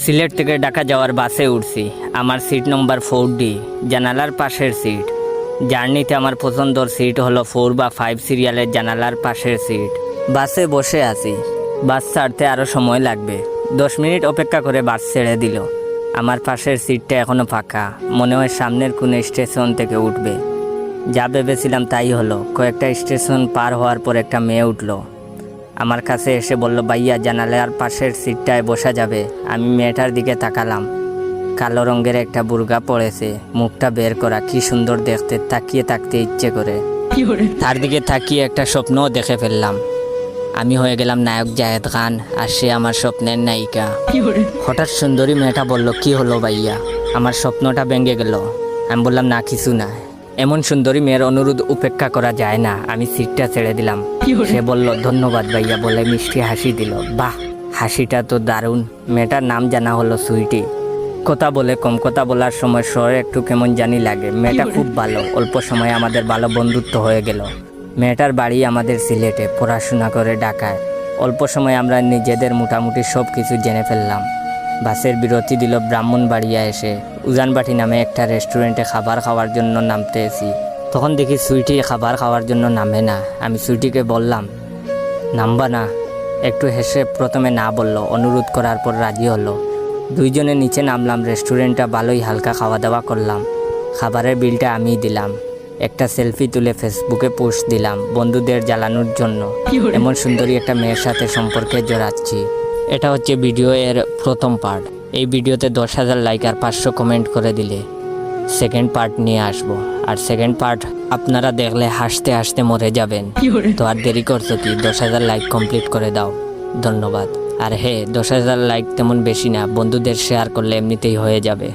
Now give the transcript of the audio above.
সিলেট থেকে ঢাকা যাওয়ার বাসে উঠছি। আমার সিট নম্বর 4D, জানালার পাশের সিট। জার্নিতে আমার পছন্দর সিট হলো 4 বা 5 সিরিয়ালের জানালার পাশের সিট। বাসে বসে আছি, বাস ছাড়তে আরও সময় লাগবে। 10 মিনিট অপেক্ষা করে বাস ছেড়ে দিল। আমার পাশের সিটটা এখনও ফাঁকা, মনে হয় সামনের কোনো স্টেশন থেকে উঠবে। যা ভেবেছিলাম তাই হলো। কয়েকটা স্টেশন পার হওয়ার পর একটা মেয়ে উঠলো। আমার কাছে এসে বলল, ভাইয়া জানালার পাশের সিটটায় বসা যাবে। আমি মেয়েটার দিকে তাকালাম। কালো রঙের একটা বুরকা পড়েছে, মুখটা বের করা, কি সুন্দর দেখতে, তাকিয়ে থাকতে ইচ্ছে করে। তার দিকে তাকিয়ে একটা স্বপ্নও দেখে ফেললাম। আমি হয়ে গেলাম নায়ক জায়েদ খান, আর সে আমার স্বপ্নের নায়িকা। হঠাৎ সুন্দরী মেয়েটা বলল, কি হলো ভাইয়া? আমার স্বপ্নটা ভেঙে গেল। আমি বললাম, না কিছু না। এমন সুন্দরী মেয়ের অনুরোধ উপেক্ষা করা যায় না। আমি সিটটা ছেড়ে দিলাম। সে বলল, ধন্যবাদ ভাইয়া, বলে মিষ্টি হাসি দিল। বাহ, হাসিটা তো দারুণ। মেয়েটার নাম জানা হলো সুইটি। কথা বলে কম, কথা বলার সময় স্বর একটু কেমন জানি লাগে। মেয়েটা খুব ভালো। অল্প সময়ে আমাদের ভালো বন্ধুত্ব হয়ে গেল। মেয়েটার বাড়ি আমাদের সিলেটে, পড়াশোনা করে ঢাকায়। অল্প সময়ে আমরা নিজেদের মোটামুটি সব কিছু জেনে ফেললাম। বাসের বিরতি দিল ব্রাহ্মণবাড়িয়া এসে। উজানবাটি নামে একটা রেস্টুরেন্টে খাবার খাওয়ার জন্য নামতেছি। তখন দেখি সুইটি খাবার খাওয়ার জন্য নামে না। আমি সুইটিকে বললাম, নামবা না? একটু হেসে প্রথমে না বলল, অনুরোধ করার পর রাজি হলো। দুইজনে নিচে নামলাম। রেস্টুরেন্টটা ভালোই, হালকা খাওয়া দাওয়া করলাম। খাবারের বিলটা আমিই দিলাম। একটা সেলফি তুলে ফেসবুকে পোস্ট দিলাম, বন্ধুদের জ্বালানোর জন্য। এমন সুন্দরী একটা মেয়ের সাথে সম্পর্কে জড়াচ্ছি। এটা হচ্ছে ভিডিও এর প্রথম পার্ট। এই ভিডিওতে 10,000 লাইক আর 500 কমেন্ট করে দিলে সেকেন্ড পার্ট নিয়ে আসবো। আর সেকেন্ড পার্ট আপনারা দেখলে হাসতে হাসতে মরে যাবেন। তো আর দেরি করছো কি? 10,000 লাইক কমপ্লিট করে দাও। ধন্যবাদ। আর হ্যাঁ, 10,000 লাইক তেমন বেশি না, বন্ধুদের শেয়ার করলে এমনিতেই হয়ে যাবে।